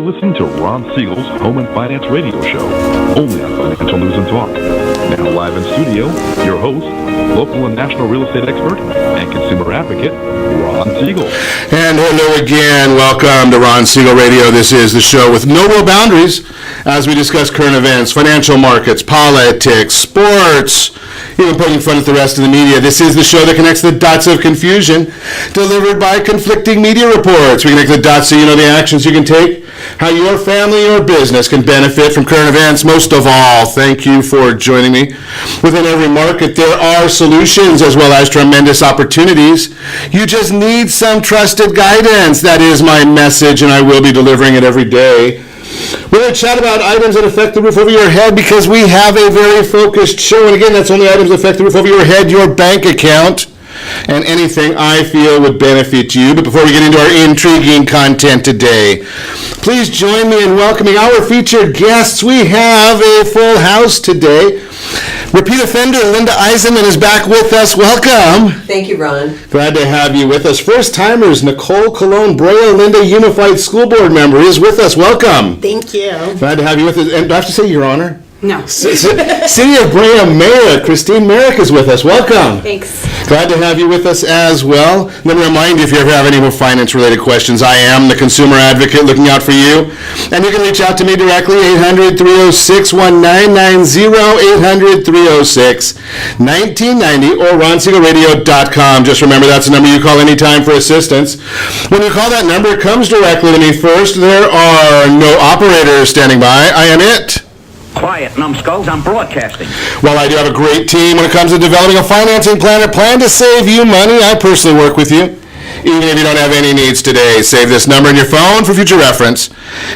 listening to Ron Siegel's Home and Finance Radio Show, only on Financial News and Talk. Now live in studio, your host, local and national real estate expert and consumer advocate, Ron Siegel. And hello again. Welcome to Ron Siegel Radio. This is the show with no real boundaries as we discuss current events, financial markets, politics, sports, even poking fun at the rest of the media. This is the show that connects the dots of confusion delivered by conflicting media reports. We connect the dots so you know the actions you can take, how your family or business can benefit from current events. Most of all, thank you for joining me. Within every market, there are solutions as well as tremendous opportunities. You just need some trusted guidance. That is my message, and I will be delivering it every day. We're going to chat about items that affect the roof over your head because we have a very focused show. And again, that's only items that affect the roof over your head, your bank account, and anything I feel would benefit you. But before we get into our intriguing content today, please join me in welcoming our featured guests. We have a full house today. Repeat offender Lynda Eisenmann is back with us. Welcome. Thank you, Ron. Glad to have you with us. First timers, Nicole Cologne Brea, Lynda Unified School Board member, is with us. Welcome. Thank you. Glad to have you with us. And do I have to say Your Honor? No. City of Brea Mayor Christine Marick is with us. Welcome. Thanks. Glad to have you with us as well. Let me remind you, if you ever have any more finance-related questions, I am the consumer advocate looking out for you. And you can reach out to me directly, 800-306-1990, 800-306-1990, or ronsiegelradio.com. Just remember, that's the number you call anytime for assistance. When you call that number, it comes directly to me first. There are no operators standing by. I am it. Quiet, numbskulls, I'm broadcasting. Well, I do have a great team when it comes to developing a financing plan, a plan to save you money. I personally work with you. Even if you don't have any needs today, save this number in your phone for future reference.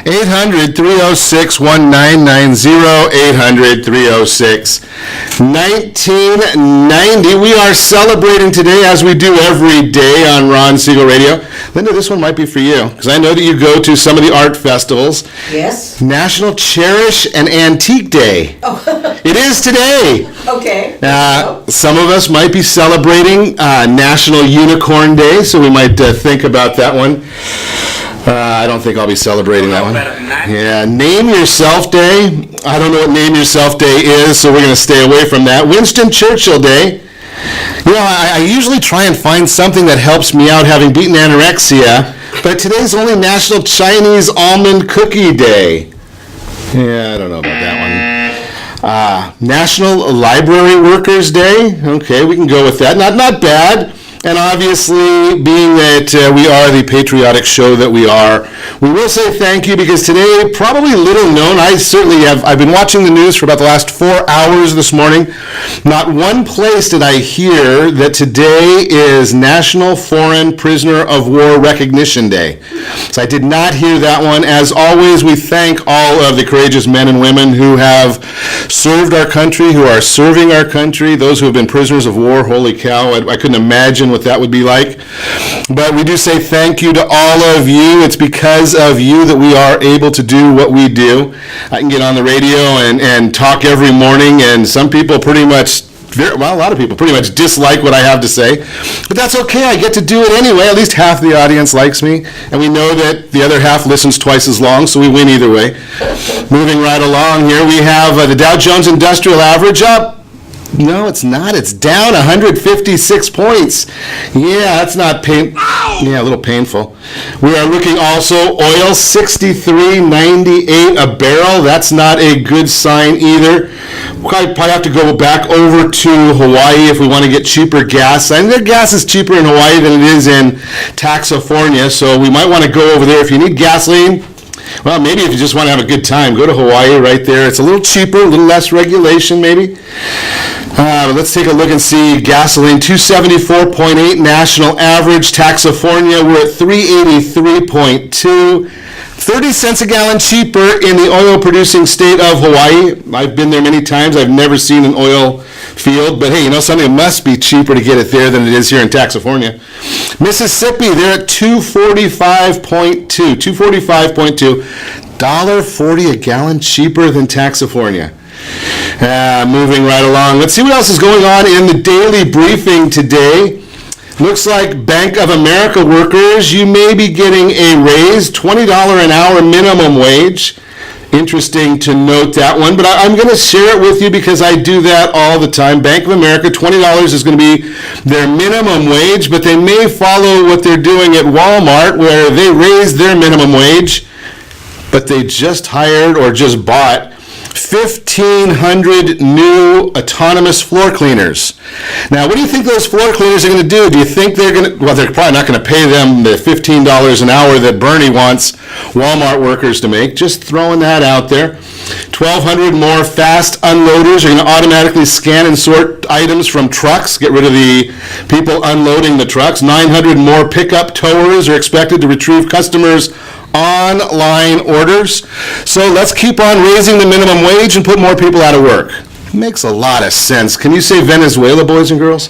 800-306-1990, 800-306-1990. We are celebrating today, as we do every day on Ron Siegel Radio. Lynda, this one might be for you, because I know that you go to some of the art festivals. Yes. National Cherish and Antique Day. Oh. It is today. Okay. Some of us might be celebrating National Unicorn Day, so we might think about that one. I don't think I'll be celebrating that one. Yeah, Name Yourself Day. I don't know what Name Yourself Day is, so we're going to stay away from that. Winston Churchill Day. You know, I usually try and find something that helps me out having beaten anorexia, but today's only National Chinese Almond Cookie Day. Yeah, I don't know about that one. National Library Workers Day. Okay, we can go with that. Not bad. And obviously, being that we are the patriotic show that we are, we will say thank you because today, probably little known, I've been watching the news for about the last 4 hours this morning. Not one place did I hear that today is National Foreign Prisoner of War Recognition Day. So I did not hear that one. As always, we thank all of the courageous men and women who have served our country, who are serving our country, those who have been prisoners of war. Holy cow, I couldn't imagine what that would be like. But we do say thank you to all of you. It's because of you that we are able to do what we do. I can get on the radio and talk every morning, and some people a lot of people pretty much dislike what I have to say. But that's okay. I get to do it anyway. At least half the audience likes me. And we know that the other half listens twice as long, so we win either way. Moving right along here, we have the Dow Jones Industrial Average up. No, it's not. It's down 156 points. Yeah, that's not a little painful. We are looking also, oil 63.98 a barrel. That's not a good sign either. We'll probably have to go back over to Hawaii if we want to get cheaper gas. I think their gas is cheaper in Hawaii than it is in California, so we might want to go over there. If you need gasoline, well, maybe if you just want to have a good time, go to Hawaii right there. It's a little cheaper, a little less regulation maybe. Let's take a look and see gasoline, 274.8 national average. California, we're at 383.2. 30 cents a gallon cheaper in the oil-producing state of Hawaii. I've been there many times. I've never seen an oil field, but hey, you know something? It must be cheaper to get it there than it is here in California. Mississippi, they're at 245.2. $1.40 a gallon cheaper than California. Moving right along. Let's see what else is going on in the daily briefing today. Looks like Bank of America workers, you may be getting a raise, $20 an hour minimum wage. Interesting to note that one, but I'm going to share it with you because I do that all the time. Bank of America, $20 is going to be their minimum wage, but they may follow what they're doing at Walmart where they raise their minimum wage, but they just hired or just bought 1,500 new autonomous floor cleaners. Now, what do you think those floor cleaners are going to do? Do you think they're going to, well, they're probably not going to pay them the $15 an hour that Bernie wants Walmart workers to make. Just throwing that out there. 1,200 more fast unloaders are going to automatically scan and sort items from trucks, get rid of the people unloading the trucks. 900 more pickup towers are expected to retrieve customers' online orders. So let's keep on raising the minimum wage and put more people out of work. Makes a lot of sense. Can you say Venezuela, boys and girls?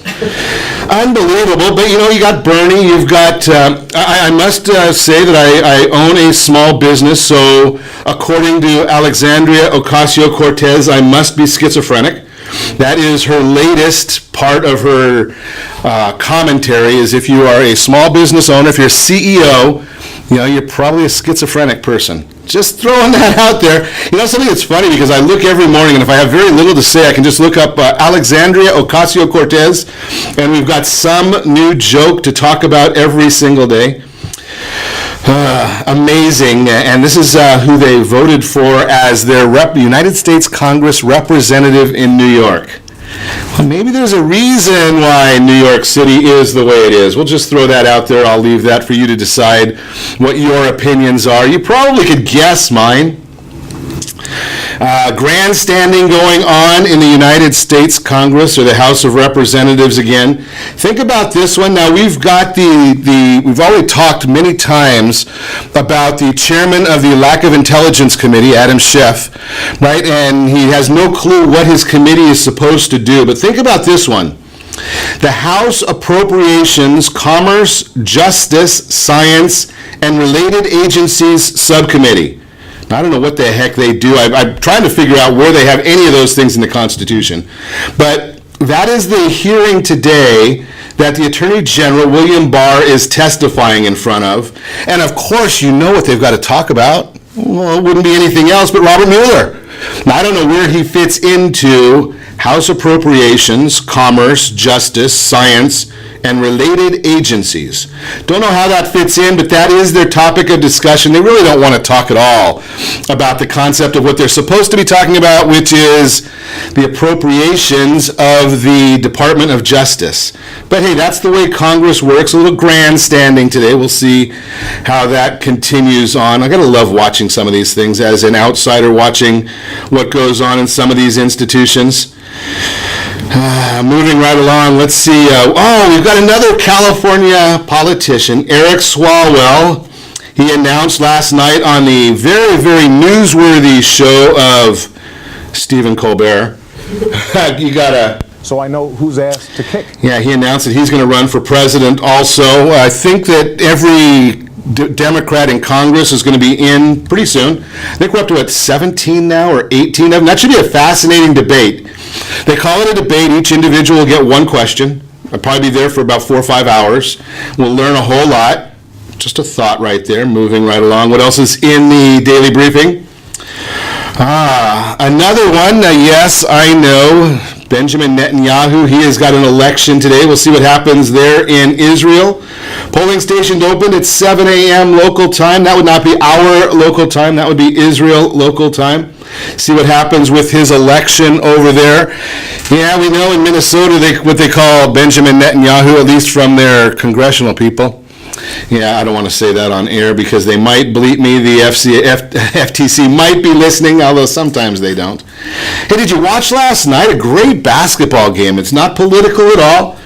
Unbelievable. But you know, you got Bernie, you've got, I must say that I own a small business, so according to Alexandria Ocasio-Cortez, I must be schizophrenic. That is her latest part of her commentary, is if you are a small business owner, if you're a CEO, you know, you're probably a schizophrenic person. Just throwing that out there. You know, something that's funny, because I look every morning, and if I have very little to say, I can just look up Alexandria Ocasio-Cortez, and we've got some new joke to talk about every single day. Amazing. And this is who they voted for as their United States Congress representative in New York. Well, maybe there's a reason why New York City is the way it is. We'll just throw that out there. I'll leave that for you to decide what your opinions are. You probably could guess mine. Grandstanding going on in the United States Congress, or the House of Representatives again. Think about this one. Now, we've got we've already talked many times about the chairman of the Lack of Intelligence Committee, Adam Schiff, right? And he has no clue what his committee is supposed to do. But think about this one. The House Appropriations, Commerce, Justice, Science, and Related Agencies Subcommittee. I don't know what the heck they do. I'm trying to figure out where they have any of those things in the Constitution. But that is the hearing today that the Attorney General, William Barr, is testifying in front of. And of course, you know what they've got to talk about. Well, it wouldn't be anything else but Robert Mueller. Now, I don't know where he fits into House Appropriations, Commerce, Justice, Science, and Related Agencies. Don't know how that fits in, but that is their topic of discussion. They really don't want to talk at all about the concept of what they're supposed to be talking about, which is the appropriations of the Department of Justice. But hey, that's the way Congress works. A little grandstanding today. We'll see how that continues on. I gotta love watching some of these things as an outsider, watching what goes on in some of these institutions. Moving right along, let's see. We've got another California politician, Eric Swalwell. He announced last night on the very, very newsworthy show of Stephen Colbert. You gotta. So I know whose ass to kick. Yeah, he announced that he's going to run for president also. I think that every Democrat in Congress is going to be in pretty soon. I think we're up to, 17 now or 18 of them? That should be a fascinating debate. They call it a debate. Each individual will get one question. I'll probably be there for about 4 or 5 hours. We'll learn a whole lot. Just a thought right there, moving right along. What else is in the daily briefing? Another one. Yes, I know. Benjamin Netanyahu, he has got an election today. We'll see what happens there in Israel. Polling stations opened at 7 a.m. local time. That would not be our local time. That would be Israel local time. See what happens with his election over there. Yeah, we know in Minnesota what they call Benjamin Netanyahu, at least from their congressional people. Yeah, I don't want to say that on air because they might bleep me. The FTC might be listening, although sometimes they don't. Hey, did you watch last night? A great basketball game. It's not political at all.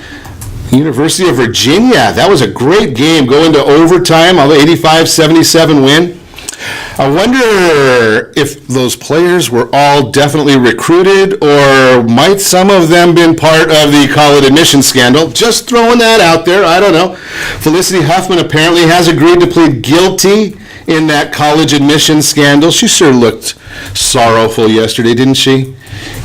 University of Virginia, that was a great game. Go into overtime, although 85-77 win. I wonder if those players were all definitely recruited, or might some of them been part of the college admission scandal? Just throwing that out there. I don't know. Felicity Huffman apparently has agreed to plead guilty in that college admission scandal. She sure looked sorrowful yesterday, didn't she?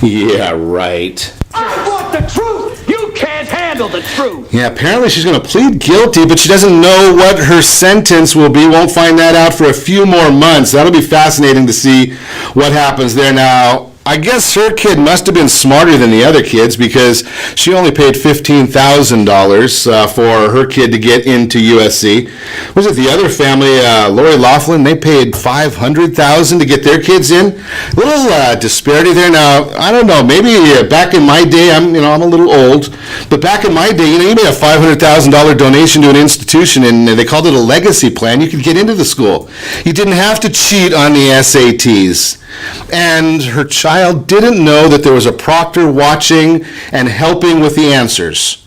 Yeah, right. I want the truth. You can't handle handle the truth. Yeah, apparently she's going to plead guilty, but she doesn't know what her sentence will be. Won't find that out for a few more months. That'll be fascinating to see what happens there. Now, I guess her kid must have been smarter than the other kids because she only paid $15,000 for her kid to get into USC. Was it the other family, Lori Laughlin? They paid $500,000 to get their kids in. A little disparity there. Now, I don't know. Maybe back in my day, I'm a little old, but back in my day, you made a $500,000 donation to an institution, and they called it a legacy plan. You could get into the school. You didn't have to cheat on the SATs. And her child didn't know that there was a proctor watching and helping with the answers.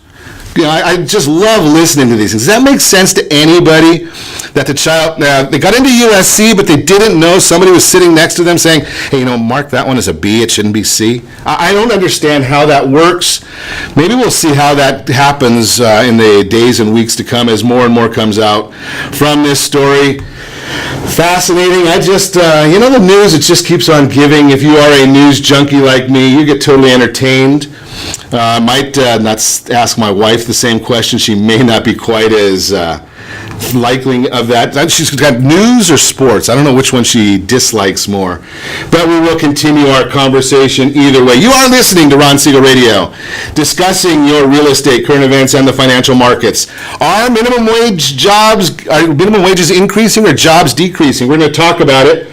I just love listening to these things. Does that make sense to anybody? That the child, they got into USC, but they didn't know somebody was sitting next to them saying, hey, mark that one as a B, it shouldn't be C. I don't understand how that works. Maybe we'll see how that happens in the days and weeks to come as more and more comes out from this story. Fascinating. I just, the news, it just keeps on giving. If you are a news junkie like me, you get totally entertained. I might not ask my wife the same question. She may not be quite as likely of that. She's got news or sports. I don't know which one she dislikes more. But we will continue our conversation either way. You are listening to Ron Siegel Radio, discussing your real estate, current events, and the financial markets. Are minimum wages increasing or jobs decreasing? We're going to talk about it.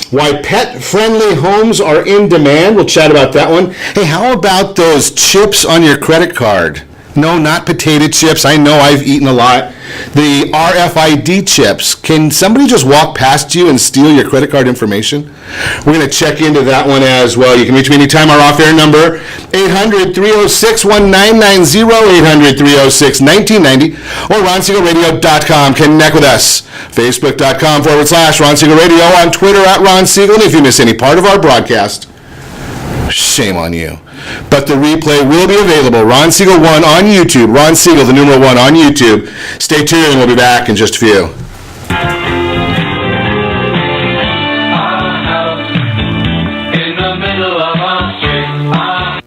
Why pet-friendly homes are in demand. We'll chat about that one. Hey, how about those chips on your credit card? No, not potato chips. I know I've eaten a lot. The RFID chips. Can somebody just walk past you and steal your credit card information? We're going to check into that one as well. You can reach me anytime. Our off-air number, 800-306-1990, 800-306-1990, or RonSiegelRadio.com. Connect with us. Facebook.com/Ron Siegel Radio. On Twitter @Ron Siegel. And if you miss any part of our broadcast, shame on you. But the replay will be available. Ron Siegel 1 on YouTube. Ron Siegel, the numeral 1 on YouTube. Stay tuned, and we'll be back in just a few.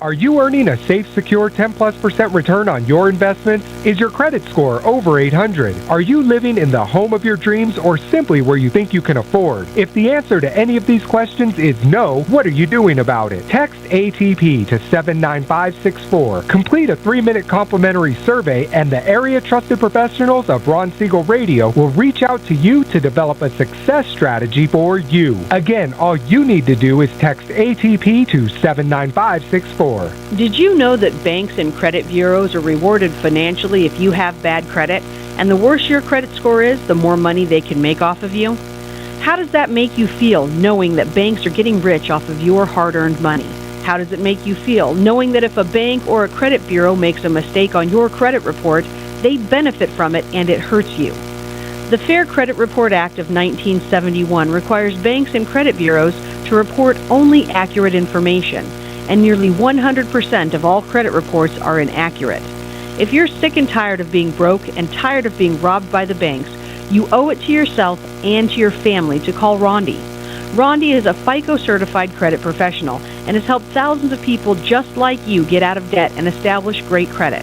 Are you earning a safe, secure 10+% return on your investments? Is your credit score over 800? Are you living in the home of your dreams or simply where you think you can afford? If the answer to any of these questions is no, what are you doing about it? Text ATP to 79564. Complete a 3-minute complimentary survey and the area trusted professionals of Ron Siegel Radio will reach out to you to develop a success strategy for you. Again, all you need to do is text ATP to 79564. Did you know that banks and credit bureaus are rewarded financially if you have bad credit? And the worse your credit score is, the more money they can make off of you? How does that make you feel, knowing that banks are getting rich off of your hard-earned money? How does it make you feel, knowing that if a bank or a credit bureau makes a mistake on your credit report, they benefit from it and it hurts you? The Fair Credit Report Act of 1971 requires banks and credit bureaus to report only accurate information, and nearly 100% of all credit reports are inaccurate. If you're sick and tired of being broke and tired of being robbed by the banks, you owe it to yourself and to your family to call Rondi. Rondi is a FICO-certified credit professional and has helped thousands of people just like you get out of debt and establish great credit.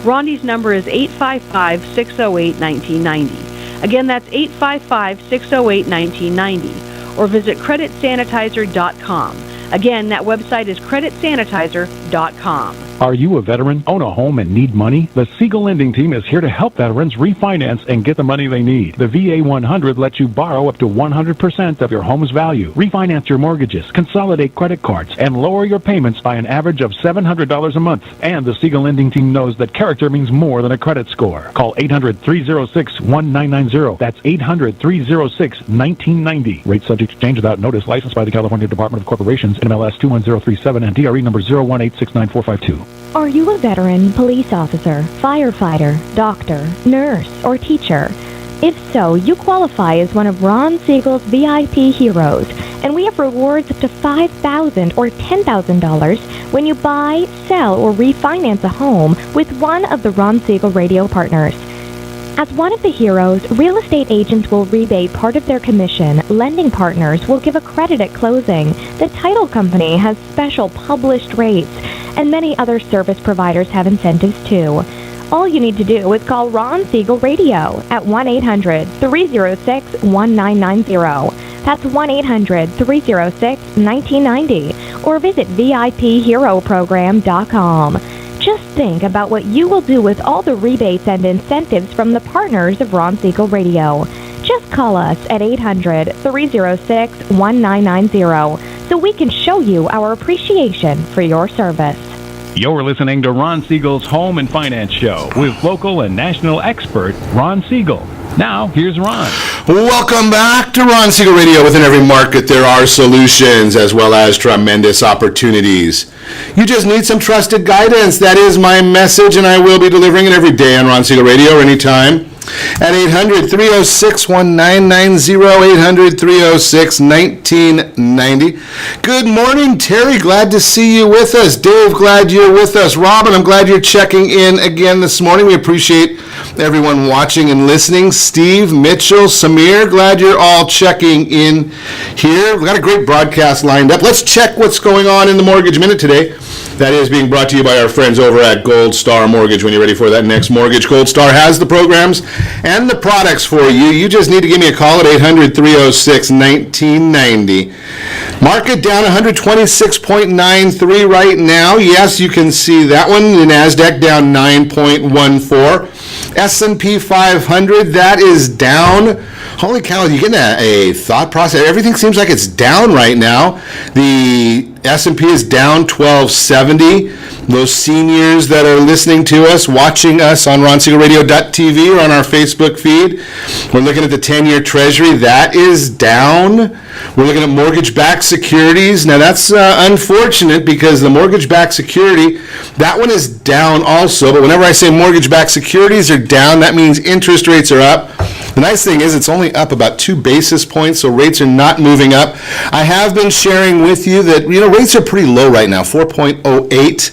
Rondi's number is 855-608-1990. Again, that's 855-608-1990. Or visit creditsanitizer.com. Again, that website is creditsanitizer.com. Are you a veteran, own a home, and need money? The Siegel Lending Team is here to help veterans refinance and get the money they need. The VA 100 lets you borrow up to 100% of your home's value, refinance your mortgages, consolidate credit cards, and lower your payments by an average of $700 a month. And the Siegel Lending Team knows that character means more than a credit score. Call 800-306-1990. That's 800-306-1990. Rate subject to change without notice. Licensed by the California Department of Corporations, NMLS 21037, and DRE number 018694452. Are you a veteran, police officer, firefighter, doctor, nurse, or teacher? If so, you qualify as one of Ron Siegel's VIP heroes, and we have rewards up to $5,000 or $10,000 when you buy, sell, or refinance a home with one of the Ron Siegel Radio partners. As one of the heroes, real estate agents will rebate part of their commission, lending partners will give a credit at closing, the title company has special published rates, and many other service providers have incentives too. All you need to do is call Ron Siegel Radio at 1-800-306-1990. That's 1-800-306-1990. Or visit VIPHeroProgram.com. Just think about what you will do with all the rebates and incentives from the partners of Ron Siegel Radio. Just call us at 800-306-1990 so we can show you our appreciation for your service. You're listening to Ron Siegel's Home and Finance Show with local and national expert Ron Siegel. Now, here's Ron. Welcome back to Ron Siegel Radio. Within every market, there are solutions as well as tremendous opportunities. You just need some trusted guidance. That is my message, and I will be delivering it every day on Ron Siegel Radio or anytime at 800-306-1990, 800-306-1990. Good morning, Terry. Glad to see you with us. Dave, glad you're with us. Robin, I'm glad you're checking in again this morning. We appreciate everyone watching and listening. Steve, Mitchell, Samir, glad you're all checking in here. We've got a great broadcast lined up. Let's check what's going on in the Mortgage Minute today. That is being brought to you by our friends over at Gold Star Mortgage. When you're ready for that next mortgage, Gold Star has the programs and the products for you. You just need to give me a call at 800-306-1990. Market down 126.93 right now. Yes, you can see that one. The NASDAQ down 9.14. S&P 500, that is down. Holy cow, you getting a thought process? Everything seems like it's down right now. The S&P is down 1270. Those seniors that are listening to us, watching us on RonSiegelRadio.tv or on our Facebook feed, we're looking at the 10-year Treasury. That is down. We're looking at mortgage-backed securities. Now, that's unfortunate because the mortgage-backed security, that one is down also. But whenever I say mortgage-backed securities are down, that means interest rates are up. The nice thing is it's only up about 2 basis points, so rates are not moving up. I have been sharing with you that, rates are pretty low right now, 4.08.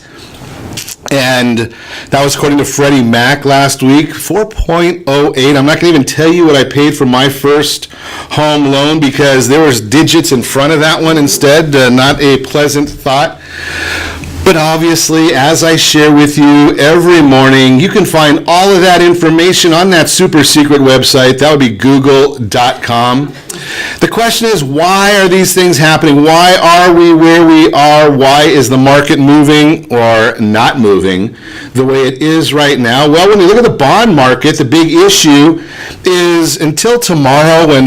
And that was according to Freddie Mac last week, 4.08. I'm not going to even tell you what I paid for my first home loan because there was digits in front of that one instead, not a pleasant thought. But obviously, as I share with you every morning, you can find all of that information on that super secret website. That would be google.com. The question is, why are these things happening? Why are we where we are? Why is the market moving or not moving the way it is right now? Well, when you look at the bond market, the big issue is until tomorrow when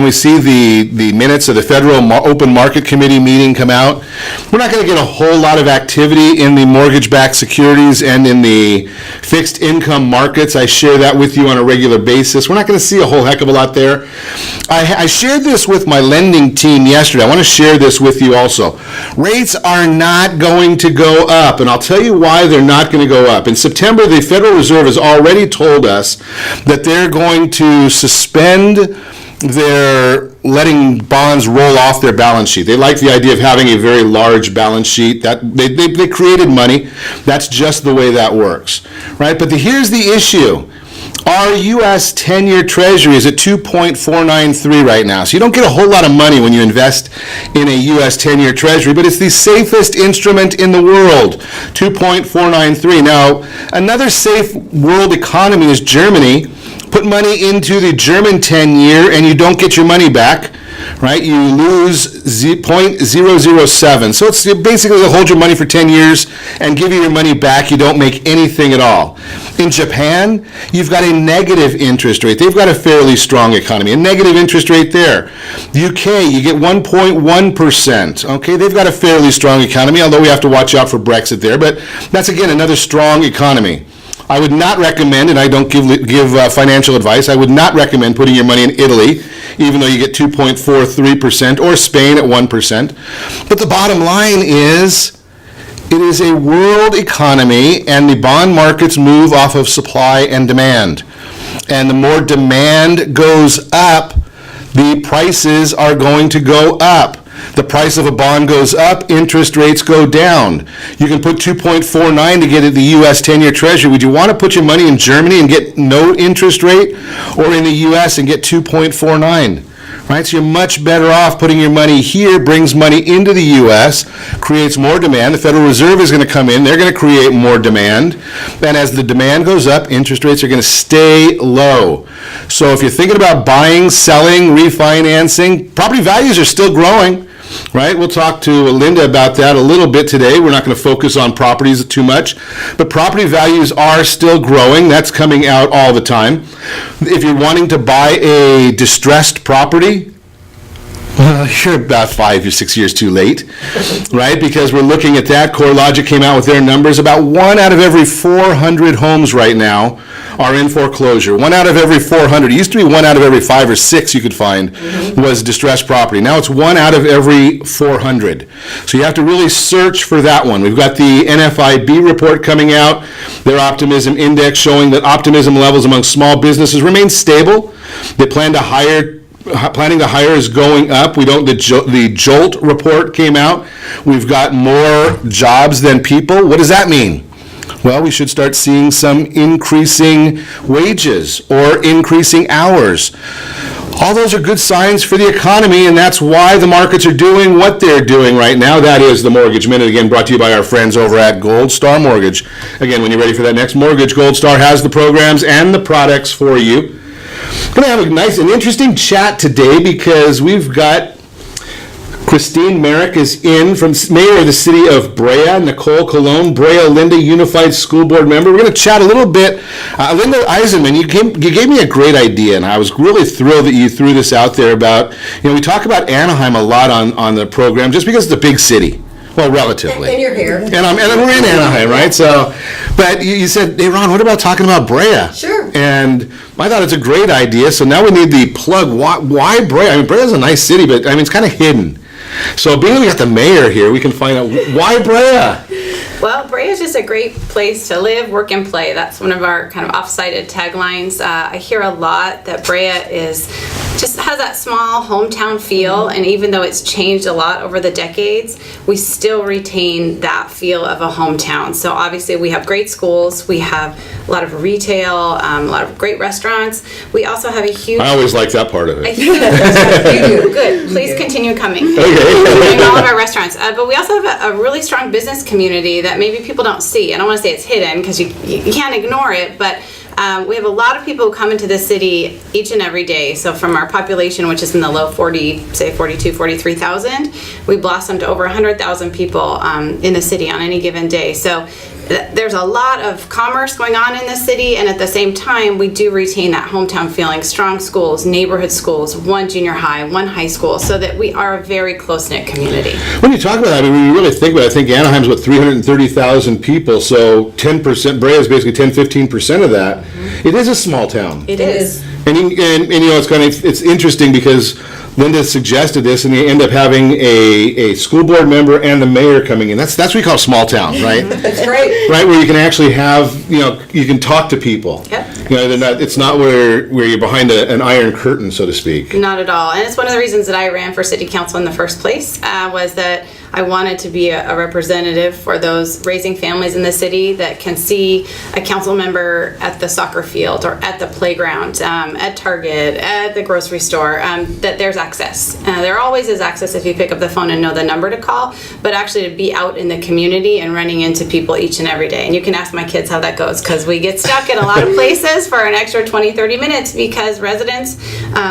we see the minutes of the Federal Open Market Committee meeting come out, we're not going to get a whole lot of activity in the mortgage-backed securities and in the fixed income markets. I share that with you on a regular basis. We're not going to see a whole heck of a lot there. I shared this with my lending team yesterday. I want to share this with you also. Rates are not going to go up, and I'll tell you why they're not going to go up. In September, the Federal Reserve has already told us that they're going to suspend their letting bonds roll off their balance sheet. They like the idea of having a very large balance sheet. That they created money. That's just the way that works, right? But here's the issue. Our U.S. 10-year Treasury is at 2.493 right now. So you don't get a whole lot of money when you invest in a U.S. 10-year Treasury, but it's the safest instrument in the world, 2.493. Now, another safe world economy is Germany. Put money into the German 10-year and you don't get your money back, right? You lose 0.007. So it's basically they'll hold your money for 10 years and give you your money back. You don't make anything at all. In Japan, you've got a negative interest rate. They've got a fairly strong economy, a negative interest rate there. UK, you get 1.1%. Okay, they've got a fairly strong economy, although we have to watch out for Brexit there. But that's, again, another strong economy. I would not recommend, and I don't give financial advice, I would not recommend putting your money in Italy, even though you get 2.43%, or Spain at 1%. But the bottom line is, it is a world economy, and the bond markets move off of supply and demand. And the more demand goes up, the prices are going to go up. The price of a bond goes up, interest rates go down. You can put 2.49 to get at the U.S. 10-year Treasury. Would you want to put your money in Germany and get no interest rate, or in the U.S. and get 2.49? right? So you're much better off putting your money here, brings money into the U.S., creates more demand. The Federal Reserve is going to come in. They're going to create more demand. And as the demand goes up, interest rates are going to stay low. So if you're thinking about buying, selling, refinancing, property values are still growing. Right? We'll talk to Lynda about that a little bit today. We're not going to focus on properties too much, but property values are still growing. That's coming out all the time. If you're wanting to buy a distressed property, well, you're about 5 or 6 years too late, right? Because we're looking at that. CoreLogic came out with their numbers. About 1 out of every 400 homes right now are in foreclosure. 1 out of every 400. It used to be 1 out of every 5 or 6 you could find was distressed property. Now it's 1 out of every 400. So you have to really search for that one. We've got the NFIB report coming out, their optimism index showing that optimism levels among small businesses remain stable. They planning to hire is going up. The JOLT report came out. We've got more jobs than people. What does that mean? Well, we should start seeing some increasing wages or increasing hours. All those are good signs for the economy, and that's why the markets are doing what they're doing right now. That is the Mortgage Minute, again, brought to you by our friends over at Gold Star Mortgage. Again, when you're ready for that next mortgage, Gold Star has the programs and the products for you. Going to have a nice and interesting chat today because we've got Christine Marick is in from Mayor of the City of Brea, Nicole Colon, Brea Lynda Unified School Board member. We're going to chat a little bit. Lynda Eisenmann, you gave me a great idea, and I was really thrilled that you threw this out there about, we talk about Anaheim a lot on the program just because it's a big city. Well, relatively. And you're here. And we're in Anaheim, right? So, but you said, hey, Ron, what about talking about Brea? Sure. And I thought it's a great idea. So now we need the plug. Why Brea? I mean, Brea's a nice city, but I mean, it's kind of hidden. So being that we got the mayor here, we can find out why Brea. Well, Brea is just a great place to live, work, and play. That's one of our kind of off-cited taglines. I hear a lot that Brea just has that small hometown feel, and even though it's changed a lot over the decades, we still retain that feel of a hometown. So obviously we have great schools, we have a lot of retail, a lot of great restaurants. We also have a huge... I always like that part of it. You do. Good. Please continue coming. Okay. In all of our restaurants. But we also have a really strong business community that maybe people don't see. I don't want to say it's hidden because you can't ignore it, but we have a lot of people who come into this city each and every day. So from our population, which is in the low 43,000, we blossom to over 100,000 people in the city on any given day. So there's a lot of commerce going on in the city, and at the same time, we do retain that hometown feeling, strong schools, neighborhood schools, one junior high, one high school, so that we are a very close-knit community. When you talk about that, I mean, when you really think about it, I think Anaheim's 330,000 people, so 10%, Brea is basically 10-15% of that. Mm-hmm. It is a small town. It is. And it's interesting because Lynda suggested this, and they end up having a school board member and the mayor coming in. That's what we call small town, right? That's great. Right, where you can actually have, you can talk to people. Yep. It's not where you're behind an iron curtain, so to speak. Not at all. And it's one of the reasons that I ran for city council in the first place, was that I wanted to be a representative for those raising families in the city that can see a council member at the soccer field or at the playground, at Target, at the grocery store, that there's access. There always is access if you pick up the phone and know the number to call, but actually to be out in the community and running into people each and every day. And you can ask my kids how that goes, because we get stuck in a lot of places for an extra 20-30 minutes because residents,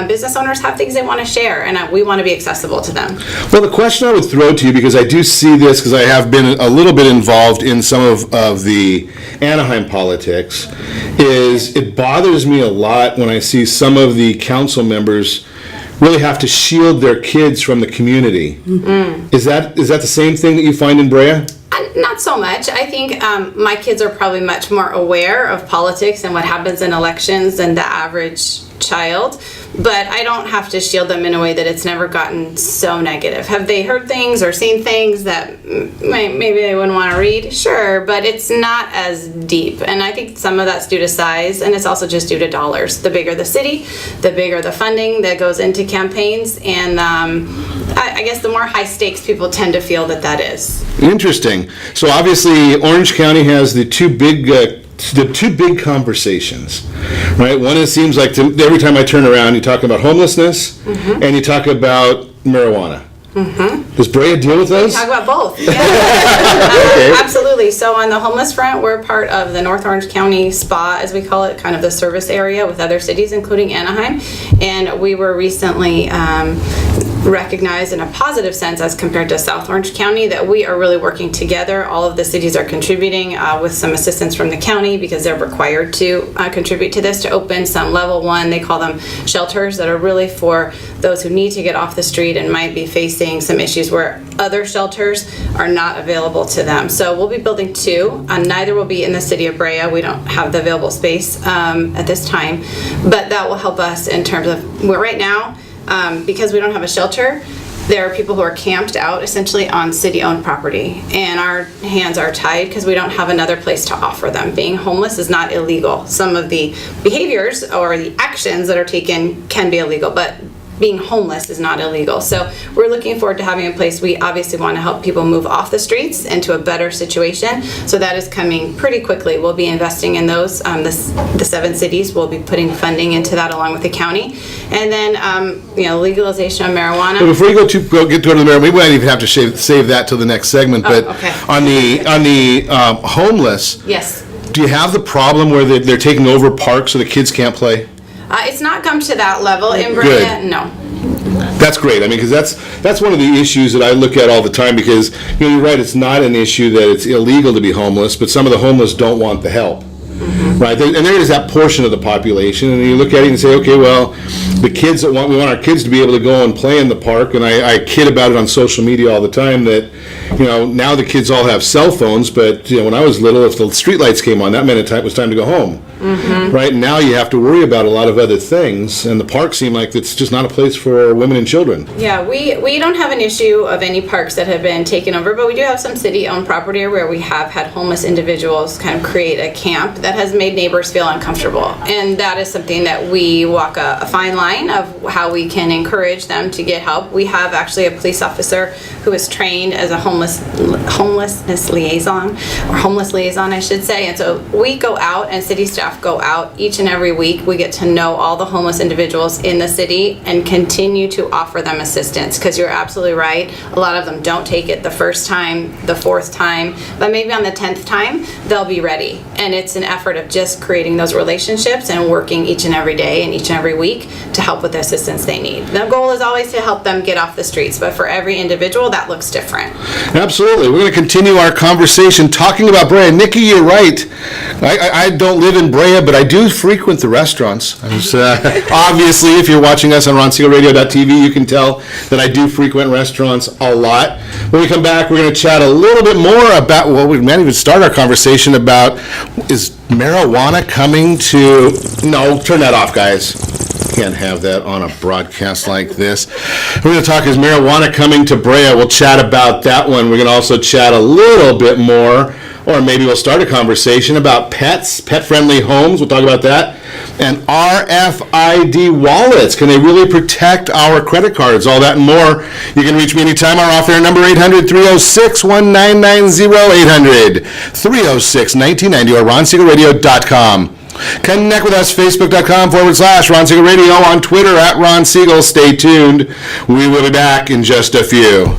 business owners have things they want to share, and we want to be accessible to them. Well, the question I would throw to you, because I do see this, because I have been a little bit involved in some of the Anaheim politics, is it bothers me a lot when I see some of the council members really have to shield their kids from the community. Mm-hmm. Is that the same thing that you find in Brea? Not so much. I think my kids are probably much more aware of politics and what happens in elections than the average child, but I don't have to shield them in a way that it's never gotten so negative. Have they heard things or seen things that maybe they wouldn't want to read? Sure, but it's not as deep, and I think some of that's due to size, and it's also just due to dollars. The bigger the city, the bigger the funding that goes into campaigns, and I guess the more high stakes people tend to feel that is. Interesting. So obviously Orange County has the two big the two big conversations, right? One, it seems like every time I turn around, you talk about homelessness and you talk about marijuana. Does Brea deal with those? Talk about both. Yeah. Okay. Absolutely. So on the homeless front, we're part of the North Orange County SPA, as we call it, kind of the service area with other cities, including Anaheim. And we were recently recognized in a positive sense as compared to South Orange County that we are really working together. All of the cities are contributing with some assistance from the county because they're required to contribute to this, to open some level 1, they call them shelters, that are really for those who need to get off the street and might be facing some issues where other shelters are not available to them. So we'll be building 2. Neither will be in the city of Brea. We don't have the available space at this time, but that will help us in terms of, well, right now, because we don't have a shelter, there are people who are camped out essentially on city-owned property, and our hands are tied because we don't have another place to offer them. Being homeless is not illegal. Some of the behaviors or the actions that are taken can be illegal, but being homeless is not illegal. So we're looking forward to having a place. We obviously want to help people move off the streets into a better situation. So that is coming pretty quickly. We'll be investing in those. The 7 cities will be putting funding into that along with the county. And then, legalization of marijuana. But before you go to the marijuana, we might even have to save that till the next segment. But okay. on the homeless, yes. Do you have the problem where they're taking over parks so the kids can't play? It's not come to that level in Brea. Good. No. That's great. I mean, because that's one of the issues that I look at all the time, because you're right, it's not an issue that it's illegal to be homeless, but some of the homeless don't want the help. Right, and there is that portion of the population, and you look at it and say, okay, well, the kids we want our kids to be able to go and play in the park, and I kid about it on social media all the time that, now the kids all have cell phones, but when I was little, if the streetlights came on, that meant it was time to go home. Right, and now you have to worry about a lot of other things, and the park seemed like it's just not a place for women and children. Yeah, we don't have an issue of any parks that have been taken over, but we do have some city-owned property where we have had homeless individuals kind of create a camp that has made neighbors feel uncomfortable, and that is something that we walk a fine line of how we can encourage them to get help. We have actually a police officer who is trained as a homeless liaison, I should say, and so we go out, and city staff go out each and every week. We get to know all the homeless individuals in the city and continue to offer them assistance, because you're absolutely right, a lot of them don't take it the first time, the 4th time, but maybe on the 10th time they'll be ready, and it's an effort of just creating those relationships and working each and every day and each and every week to help with the assistance they need. The goal is always to help them get off the streets, but for every individual that looks different. Absolutely. We're going to continue our conversation talking about Brea. Nikki, you're right. I don't live in Brea, but I do frequent the restaurants. Obviously, if you're watching us on RonSiegelRadio.tv, you can tell that I do frequent restaurants a lot. When we come back, we're going to chat a little bit more about, well, we might even start our conversation about, is marijuana coming to... No, turn that off, guys. Can't have that on a broadcast like this. We're going to talk, is marijuana coming to Brea? We'll chat about that one. We're going to also chat a little bit more, or maybe we'll start a conversation about pets, pet-friendly homes. We'll talk about that. And RFID wallets. Can they really protect our credit cards? All that and more. You can reach me anytime. Our off-air number, 800-306-1990, 800-306-1990, or RonSiegelRadio.com. Connect with us, Facebook.com/Ron Siegel Radio, on Twitter @Ron Siegel. Stay tuned. We will be back in just a few.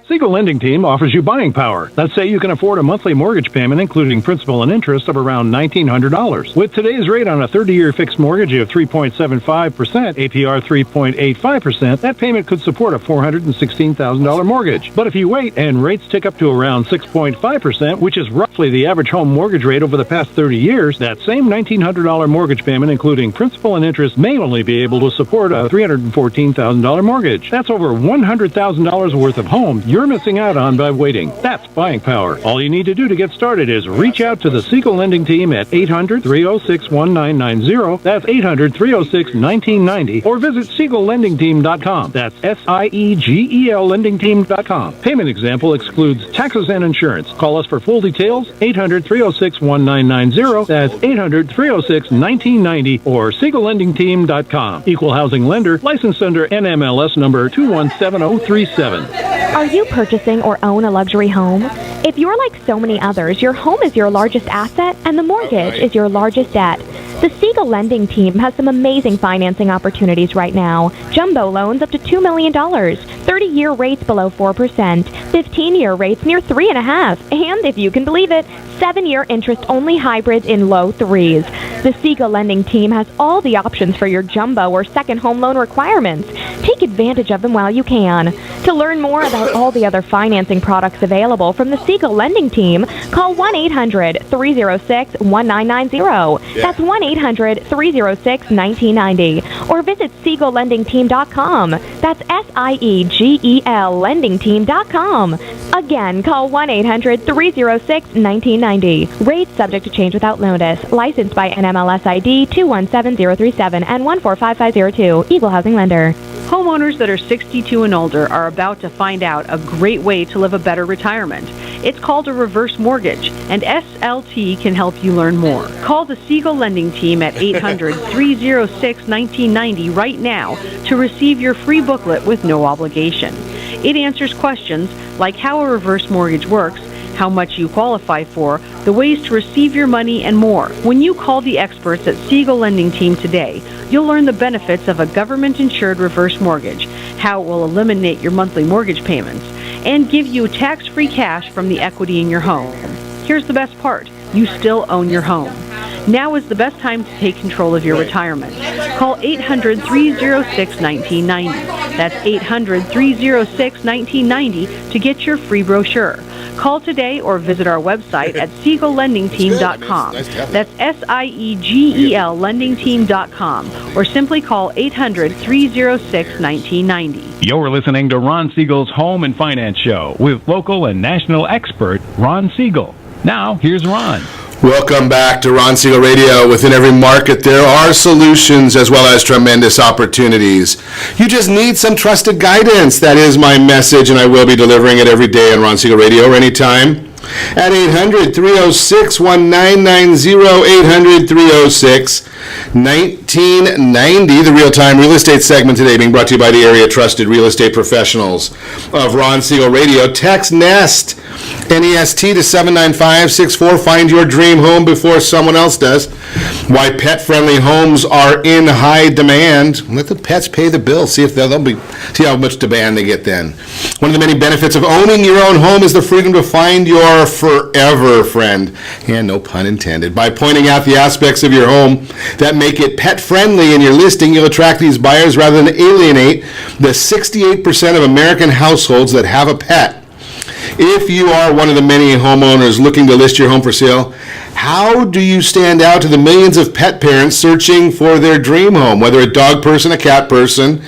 Siegel Lending Team offers you buying power. Let's say you can afford a monthly mortgage payment, including principal and interest, of around $1,900. With today's rate on a 30-year fixed mortgage of 3.75%, APR 3.85%, that payment could support a $416,000 mortgage. But if you wait and rates tick up to around 6.5%, which is roughly the average home mortgage rate over the past 30 years, that same $1,900 mortgage payment, including principal and interest, may only be able to support a $314,000 mortgage. That's over $100,000 worth of home you're missing missing out on by waiting. That's buying power. All you need to do to get started is reach out to the Siegel Lending Team at 800-306-1990. That's 800-306-1990. Or visit SiegelLendingTeam.com. That's SIEGEL LendingTeam.com. Payment example excludes taxes and insurance. Call us for full details. 800-306-1990. That's 800-306-1990 or SiegelLendingTeam.com. Equal housing lender, licensed under NMLS number 217037. Are you purchasing or own a luxury home? If you're like so many others, your home is your largest asset and the mortgage is your largest debt. The Siegel Lending Team has some amazing financing opportunities right now. Jumbo loans up to $2 million, 30-year rates below 4%, 15-year rates near 3.5%, and if you can believe it, 7-year interest-only hybrids in low 3s. The Siegel Lending Team has all the options for your jumbo or second home loan requirements. Take advantage of them while you can. To learn more about all the other financing products available from the Siegel Lending Team, call 1-800-306-1990. That's 1-800-306-1990. Or visit SiegelLendingTeam.com. That's SIEGEL LendingTeam.com. Again, call 1-800-306-1990. Rates subject to change without notice. Licensed by NMLS ID 217037 and 145502. Equal housing lender. Homeowners that are 62 and older are about to find out a great way to live a better retirement. It's called a reverse mortgage, and SLT can help you learn more. Call the Siegel Lending Team at 800-306-1990 right now to receive your free booklet with no obligation. It answers questions like how a reverse mortgage works, how much you qualify for, the ways to receive your money, and more. When you call the experts at Siegel Lending Team today, you'll learn the benefits of a government-insured reverse mortgage, how it will eliminate your monthly mortgage payments, and give you tax-free cash from the equity in your home. Here's the best part. You still own your home. Now is the best time to take control of your retirement. Call 800-306-1990. That's 800-306-1990 to get your free brochure. Call today or visit our website at SiegelLendingTeam.com. That's SIEGEL LendingTeam.com. Or simply call 800-306-1990. You're listening to Ron Siegel's Home and Finance Show with local and national expert Ron Siegel. Now, here's Ron. Welcome back to Ron Siegel Radio. Within every market, there are solutions as well as tremendous opportunities. You just need some trusted guidance. That is my message, and I will be delivering it every day on Ron Siegel Radio or anytime at 800-306-1990, 800-306-1990. The real-time real estate segment today being brought to you by the area trusted real estate professionals of Ron Siegel Radio. Text NEST, N-E-S-T to 79564. Find your dream home before someone else does. Why pet-friendly homes are in high demand. Let the pets pay the bill. See how much demand they get then. One of the many benefits of owning your own home is the freedom to find your forever friend. And no pun intended. By pointing out the aspects of your home that make it pet-friendly in your listing, you'll attract these buyers rather than alienate the 68% of American households that have a pet. If you are one of the many homeowners looking to list your home for sale, how do you stand out to the millions of pet parents searching for their dream home, whether a dog person, a cat person,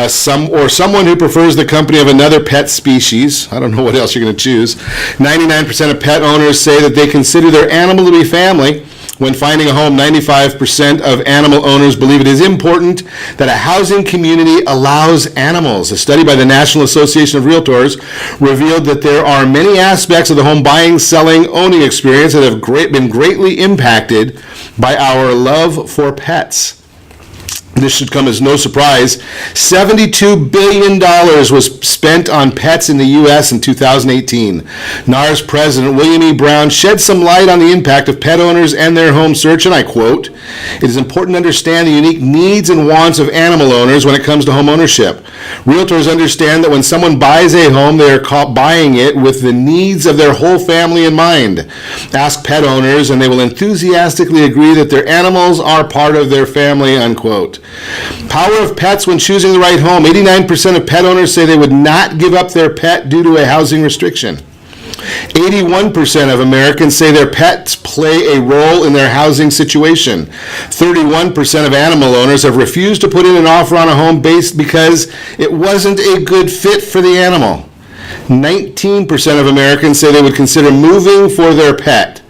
someone who prefers the company of another pet species? I don't know what else you're going to choose. 99% of pet owners say that they consider their animal to be family. When finding a home, 95% of animal owners believe it is important that a housing community allows animals. A study by the National Association of Realtors revealed that there are many aspects of the home buying, selling, owning experience that have been greatly impacted by our love for pets. This should come as no surprise. $72 billion was spent on pets in the U.S. in 2018. NAR's President William E. Brown shed some light on the impact of pet owners and their home search, and I quote, "It is important to understand the unique needs and wants of animal owners when it comes to home ownership. Realtors understand that when someone buys a home, they are buying it with the needs of their whole family in mind. Ask pet owners, and they will enthusiastically agree that their animals are part of their family," unquote. Power of pets when choosing the right home. 89% of pet owners say they would not give up their pet due to a housing restriction. 81% of Americans say their pets play a role in their housing situation. 31% of animal owners have refused to put in an offer on a home based because it wasn't a good fit for the animal. 19% of Americans say they would consider moving for their pet.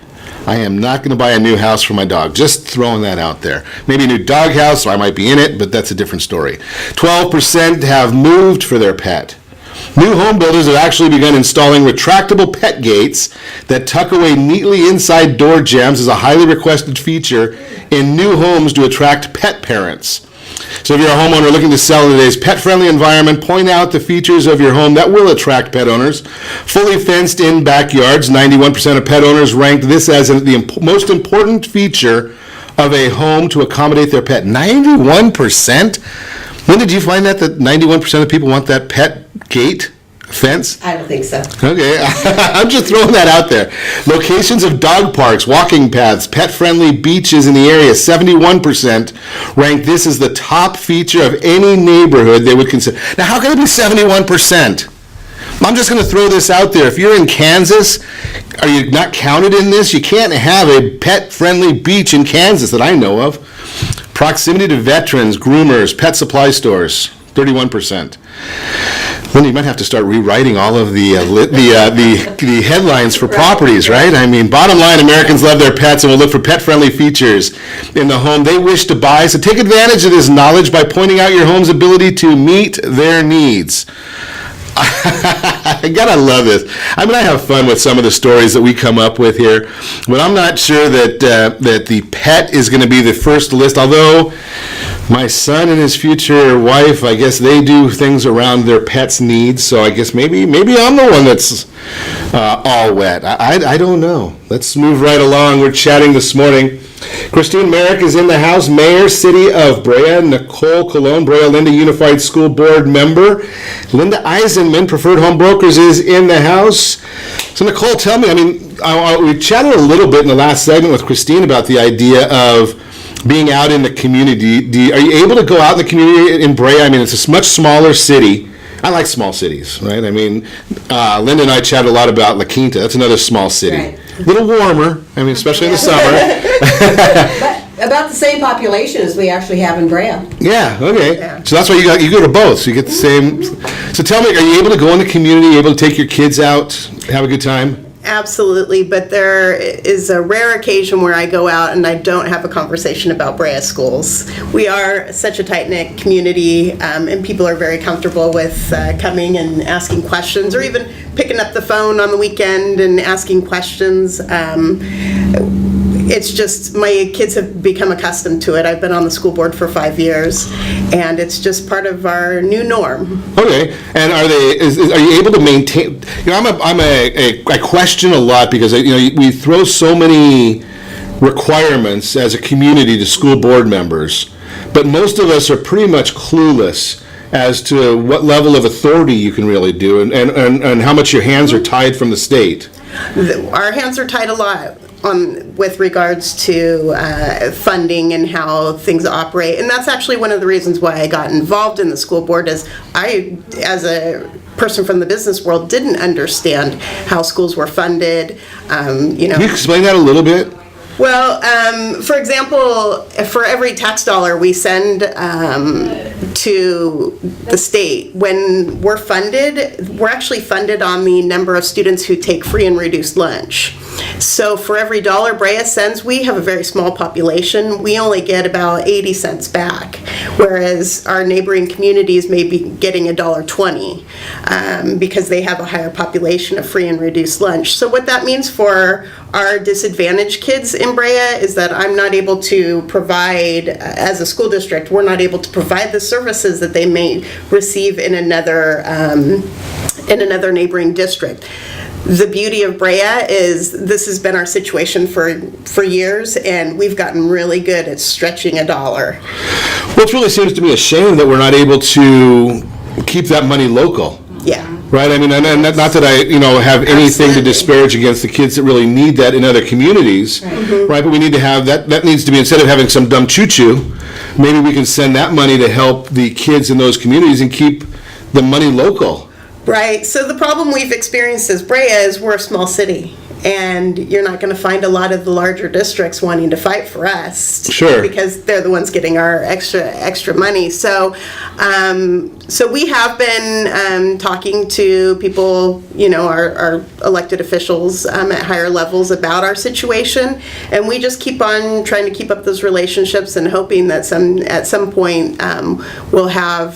I am not going to buy a new house for my dog. Just throwing that out there. Maybe a new dog house, so I might be in it, but that's a different story. 12% have moved for their pet. New home builders have actually begun installing retractable pet gates that tuck away neatly inside door jambs as a highly requested feature in new homes to attract pet parents. So if you're a homeowner looking to sell in today's pet-friendly environment, point out the features of your home that will attract pet owners. Fully fenced-in backyards. 91% of pet owners ranked this as the most important feature of a home to accommodate their pet. 91%? When did you find that 91% of people want that pet gate fence? I don't think so. Okay, I'm just throwing that out there. Locations of dog parks, walking paths, pet-friendly beaches in the area, 71% rank this as the top feature of any neighborhood they would consider. Now, how can it be 71%? I'm just going to throw this out there. If you're in Kansas, are you not counted in this? You can't have a pet-friendly beach in Kansas that I know of. Proximity to veterans, groomers, pet supply stores, 31%. Then you might have to start rewriting all of the headlines for properties, right? I mean, bottom line, Americans love their pets and will look for pet-friendly features in the home they wish to buy. So take advantage of this knowledge by pointing out your home's ability to meet their needs. I gotta love this. I mean, I have fun with some of the stories that we come up with here, but I'm not sure that the pet is going to be the first list. Although my son and his future wife, I guess they do things around their pet's needs. So I guess maybe I'm the one that's all wet. I don't know. Let's move right along. We're chatting this morning. Christine Marick is in the house. Mayor, City of Brea. Nicole Colon, Brea Lynda Unified School Board member. Lynda Eisenmann, Preferred Home Brokers, is in the house. So Nicole, tell me, I mean, we chatted a little bit in the last segment with Christine about the idea of being out in the community. Are you able to go out in the community in Brea? I mean, it's a much smaller city. I like small cities, right? I mean, Lynda and I chatted a lot about La Quinta. That's another small city. Right. A little warmer, I mean, especially in the summer. But about the same population as we actually have in Brea. Yeah, okay. Yeah. So that's why you go to both, so you get the same. So tell me, are you able to go in the community, able to take your kids out, have a good time? Absolutely, but there is a rare occasion where I go out and I don't have a conversation about Brea schools. We are such a tight-knit community, and people are very comfortable with coming and asking questions, or even picking up the phone on the weekend and asking questions. It's just, my kids have become accustomed to it. I've been on the school board for 5 years, and it's just part of our new norm. Okay, and are you able to maintain? You know, I question a lot because we throw so many requirements as a community to school board members, but most of us are pretty much clueless as to what level of authority you can really do, and how much your hands are tied from the state. Our hands are tied a lot with regards to funding and how things operate, and that's actually one of the reasons why I got involved in the school board. Is I, as a person from the business world, didn't understand how schools were funded. Can you explain that a little bit? Well, for example, for every tax dollar we send to the state, when we're funded, we're actually funded on the number of students who take free and reduced lunch. So for every dollar Brea sends, we have a very small population. We only get about 80 cents back, whereas our neighboring communities may be getting $1.20 because they have a higher population of free and reduced lunch. So what that means for our disadvantaged kids in Brea is that I'm not able to provide, as a school district, we're not able to provide the services that they may receive in another neighboring district. The beauty of Brea is this has been our situation for years, and we've gotten really good at stretching $1. Well, it really seems to me a shame that we're not able to keep that money local. Yeah. Right, I mean, and not that I, have anything to disparage against the kids that really need that in other communities, right? But we need to have that needs to be, instead of having some dumb choo-choo, maybe we can send that money to help the kids in those communities and keep the money local. Right, so the problem we've experienced as Brea is we're a small city, And you're not going to find a lot of the larger districts wanting to fight for us. Sure. Because they're the ones getting our extra money. So we have been talking to people, our elected officials at higher levels about our situation. And we just keep on trying to keep up those relationships and hoping that at some point we'll have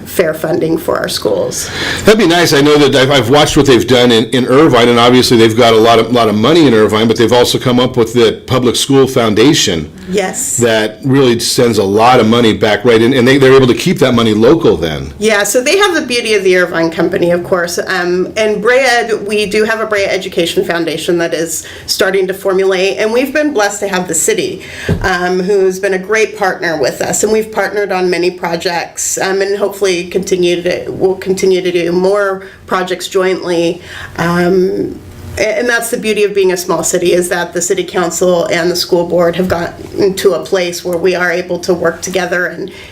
fair funding for our schools. That'd be nice. I know that I've watched what they've done in Irvine, and obviously they've got a lot of money in Irvine, but they've also come up with the Public School Foundation. Yes. That really sends a lot of money back right in, and they're able to keep that money local then. Yeah, so they have the beauty of the Irvine Company, of course. And Brea, we do have a Brea Education Foundation that is starting to formulate, and we've been blessed to have the city, who's been a great partner with us, and we've partnered on many projects, and hopefully we'll continue to do more projects jointly. And that's the beauty of being a small city, is that the city council and the school board have gotten to a place where we are able to work together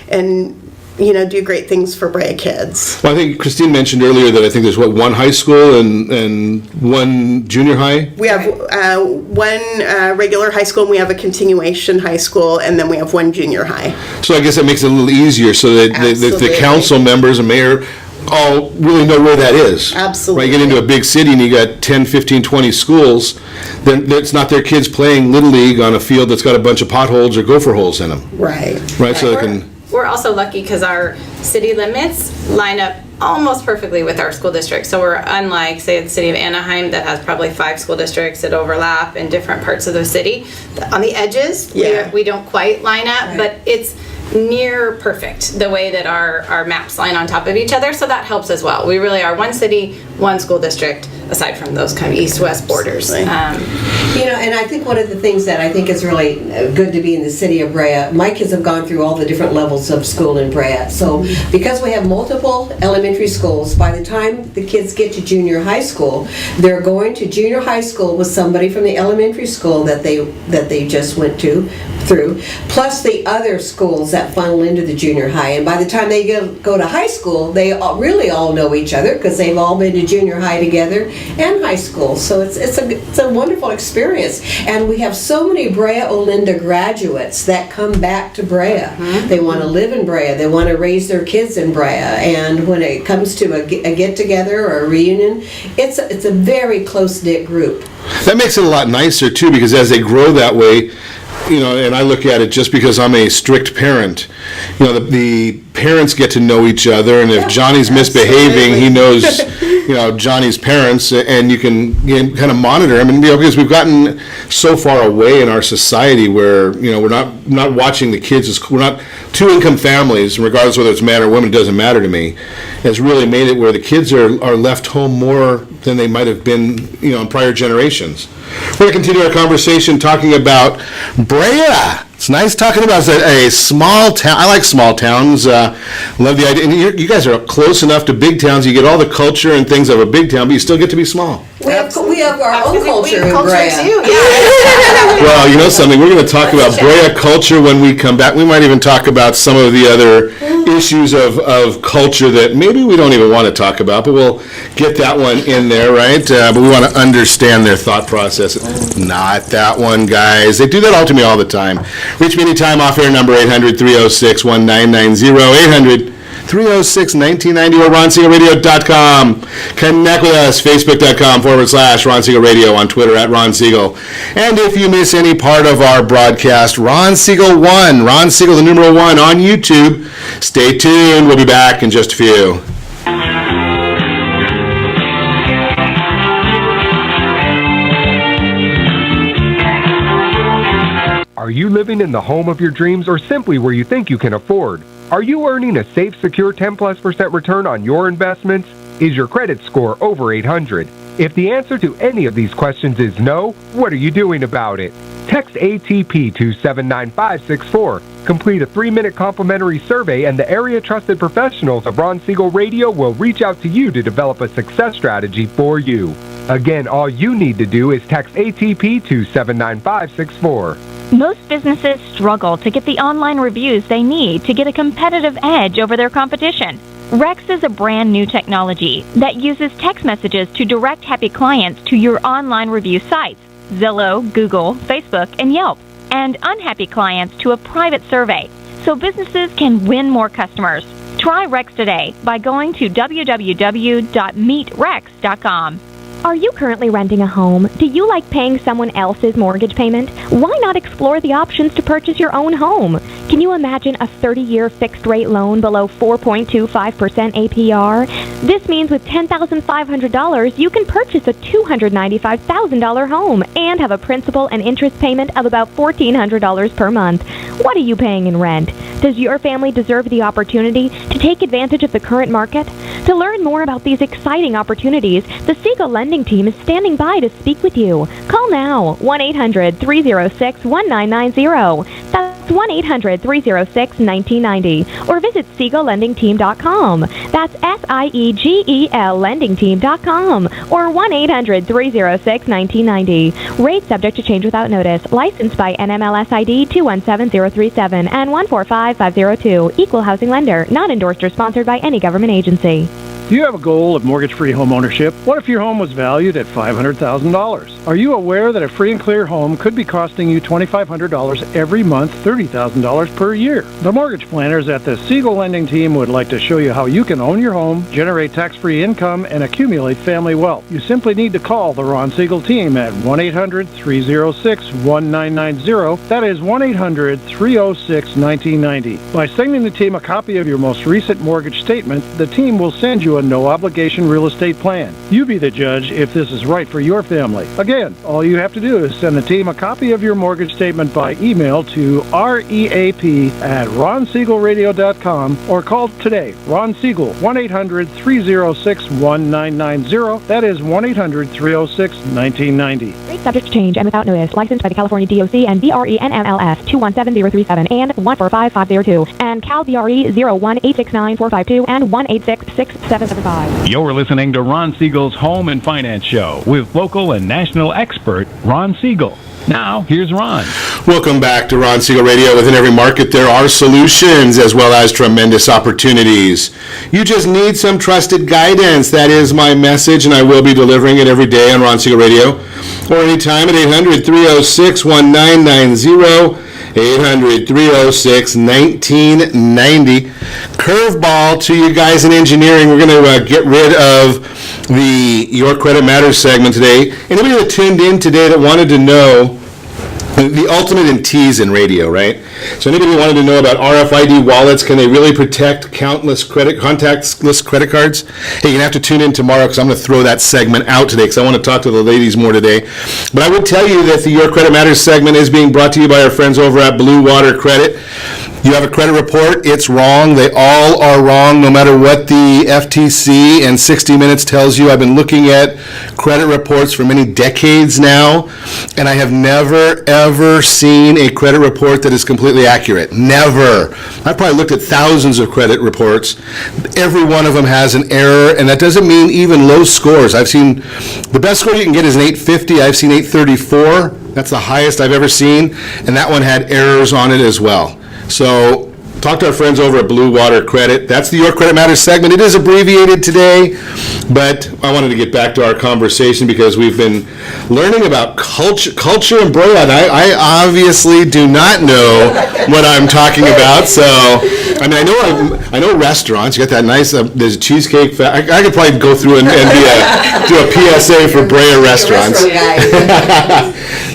and do great things for Brea kids. Well, I think Christine mentioned earlier that I think there's one high school and one junior high? We have one regular high school, and we have a continuation high school, and then we have one junior high. So I guess that makes it a little easier so that the council members and mayor all really know where that is. Absolutely. Right, you get into a big city and you got 10, 15, 20 schools, then it's not their kids playing Little League on a field that's got a bunch of potholes or gopher holes in them. Right. Right, so they can... We're also lucky because our city limits line up almost perfectly with our school district. So we're unlike, say, the city of Anaheim that has probably 5 school districts that overlap in different parts of the city. On the edges, we don't quite line up, but it's near perfect the way that our maps line on top of each other, so that helps as well. We really are one city, one school district, aside from those kind of east-west borders. And I think one of the things that I think is really good to be in the city of Brea, my kids have gone through all the different levels of school in Brea. So because we have multiple elementary schools, by the time the kids get to junior high school, they're going to junior high school with somebody from the elementary school that they just went through, plus the other schools that funnel into the junior high. And by the time they go to high school, they really all know each other because they've all been to junior high together and high school. So it's a wonderful experience. And we have so many Brea-Olinda graduates that come back to Brea. Mm-hmm. They want to live in Brea. They want to raise their kids in Brea. And when it comes to a get-together or a reunion, it's a very close-knit group. That makes it a lot nicer, too, because as they grow that way, and I look at it just because I'm a strict parent, the parents get to know each other, and if Johnny's misbehaving, he knows, Johnny's parents, and you can kind of monitor him, and because we've gotten so far away in our society where, we're not watching the kids, we're not two-income families, regardless whether it's man or woman, it doesn't matter to me. It's really made it where the kids are left home more than they might have been, in prior generations. We're going to continue our conversation talking about Brea. It's nice talking about a small town. I like small towns. Love the idea. And you guys are close enough to big towns. You get all the culture and things of a big town, but you still get to be small. We have our own culture in Brea. Too. Yeah. Well, something. We're going to talk about Brea culture when we come back. We might even talk about some of the other issues of culture that maybe we don't even want to talk about, but we'll get that one in there, right? But we want to understand their thought process. Not that one, guys. They do that all to me all the time. Reach me anytime, off-air number 800-306-1990, 800-306-1990, or RonSiegelRadio.com. Connect with us, Facebook.com/Ron Siegel Radio, on Twitter @Ron Siegel. And if you miss any part of our broadcast, Ron Siegel 1, Ron Siegel, the numeral 1, on YouTube. Stay tuned. We'll be back in just a few. Are you living in the home of your dreams or simply where you think you can afford? Are you earning a safe, secure 10+% return on your investments? Is your credit score over 800? If the answer to any of these questions is no, what are you doing about it? Text ATP to 79564. Complete a 3-minute complimentary survey, and the area trusted professionals of Ron Siegel Radio will reach out to you to develop a success strategy for you. Again, all you need to do is text ATP to 79564. Most businesses struggle to get the online reviews they need to get a competitive edge over their competition. Rex is a brand new technology that uses text messages to direct happy clients to your online review sites, Zillow, Google, Facebook, and Yelp, and unhappy clients to a private survey, so businesses can win more customers. Try Rex today by going to www.meetrex.com. Are you currently renting a home? Do you like paying someone else's mortgage payment? Why not explore the options to purchase your own home? Can you imagine a 30-year fixed-rate loan below 4.25% APR? This means with $10,500, you can purchase a $295,000 home and have a principal and interest payment of about $1,400 per month. What are you paying in rent? Does your family deserve the opportunity to take advantage of the current market? To learn more about these exciting opportunities, the Siegel Lending Team is standing by to speak with you. Call now, 1-800-306-1990. That's 1-800-306-1990. Or visit SiegelLendingTeam.com. That's SIEGEL LendingTeam.com. Or 1-800-306-1990. Rate subject to change without notice. Licensed by NMLS ID 217037 and 145502. Equal housing lender. Not endorsed or sponsored by any government agency. Do you have a goal of mortgage-free home ownership? What if your home was valued at $500,000? Are you aware that a free and clear home could be costing you $2,500 every month, $30,000 per year? The mortgage planners at the Siegel Lending Team would like to show you how you can own your home, generate tax-free income, and accumulate family wealth. You simply need to call the Ron Siegel Team at 1-800-306-1990. That is 1-800-306-1990. By sending the team a copy of your most recent mortgage statement, the team will send you a no-obligation real estate plan. You be the judge if this is right for your family. Again, all you have to do is send the team a copy of your mortgage statement by email to reap@ronsiegelradio.com or call today. Ron Siegel, 1-800-306-1990. That is 1-800-306-1990. Rate subject to change and without notice. Licensed by the California DOC and BRE NMLS 217037 and 145502 and Cal BRE 01869452 and 1866775. You're listening to Ron Siegel's Home and Finance Show with local and national expert Ron Siegel. Now, here's Ron. Welcome back to Ron Siegel Radio. Within every market, there are solutions as well as tremendous opportunities. You just need some trusted guidance. That is my message, and I will be delivering it every day on Ron Siegel Radio or anytime at 800-306-1990. 800-306-1990. Curveball to you guys in engineering. We're going to get rid of the Your Credit Matters segment today. Anybody that tuned in today that wanted to know the ultimate in T's in radio, right? So anybody wanted to know about RFID wallets, can they really protect contactless credit cards? Hey, you're going to have to tune in tomorrow because I'm going to throw that segment out today because I want to talk to the ladies more today. But I would tell you that the Your Credit Matters segment is being brought to you by our friends over at Blue Water Credit. You have a credit report, it's wrong. They all are wrong, no matter what the FTC and 60 Minutes tells you. I've been looking at credit reports for many decades now, and I have never, ever seen a credit report that is completely accurate. Never. I've probably looked at thousands of credit reports. Every one of them has an error, and that doesn't mean even low scores. I've seen, the best score you can get is an 850. I've seen 834. That's the highest I've ever seen, and that one had errors on it as well. So talk to our friends over at Blue Water Credit. That's the Your Credit Matters segment. It is abbreviated today, but I wanted to get back to our conversation because we've been learning about culture and Brea, and I obviously do not know what I'm talking about. So, I mean, I know restaurants. You got that nice, there's a cheesecake. I could probably go through and do a PSA for Brea restaurants.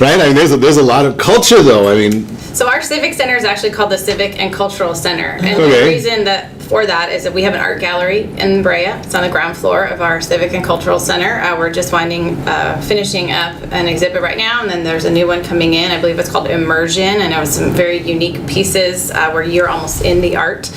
Right? I mean, there's a lot of culture, though. I mean, so our Civic Center is actually called the Civic and Cultural Center. And Okay. the reason for that is that we have an art gallery in Brea. It's on the ground floor of our Civic and Cultural Center. We're just finishing up an exhibit right now, and then there's a new one coming in. I believe it's called Immersion, and it was some very unique pieces where you're almost in the art.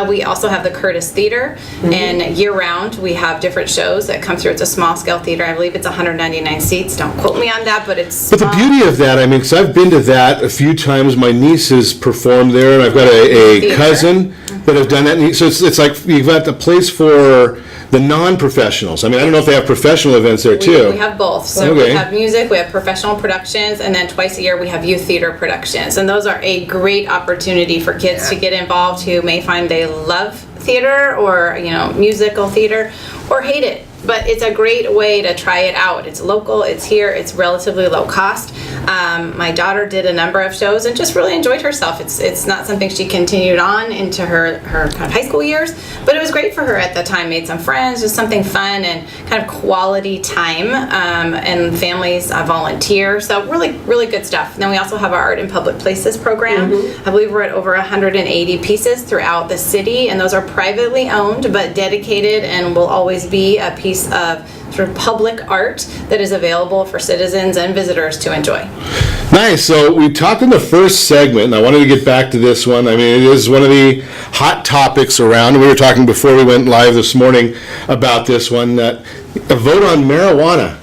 We also have the Curtis Theater, and year-round we have different shows that come through. It's a small-scale theater. I believe it's 199 seats. Don't quote me on that, but it's But the beauty of that, I mean, because I've been to that a few times. My nieces performed there, and I've got a cousin that have done that. So it's like you've got the place for the non-professionals. I mean, I don't know if they have professional events there too. We have both. So we have music, we have professional productions, and then twice a year we have youth theater productions. And those are a great opportunity for kids to get involved who may find they love theater or, musical theater, or hate it. But it's a great way to try it out. It's local, it's here, it's relatively low cost. My daughter did a number of shows and just really enjoyed herself. It's not something she continued on into her kind of high school years, but it was great for her at the time. Made some friends, just something fun and kind of quality time, and families volunteer. So really, really good stuff. And then we also have our Art in Public Places program. I believe we're at over 180 pieces throughout the city, and those are privately owned but dedicated and will always be a piece of sort of public art that is available for citizens and visitors to enjoy. Nice. So we talked in the first segment, and I wanted to get back to this one. I mean, it is one of the hot topics around. We were talking before we went live this morning about this one, a vote on marijuana.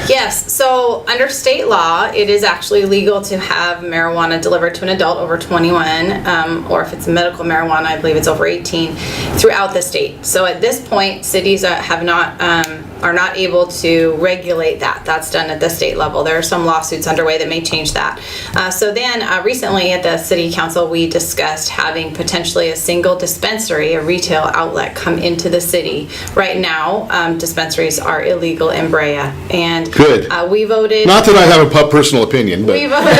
Yes, so under state law, it is actually legal to have marijuana delivered to an adult over 21, or if it's medical marijuana, I believe it's over 18, throughout the state. So at this point, cities are not able to regulate that. That's done at the state level. There are some lawsuits underway that may change that. So then recently at the city council, we discussed having potentially a single dispensary, a retail outlet, come into the city. Right now, dispensaries are illegal in Brea. And good. We voted. Not that I have a personal opinion, but we voted.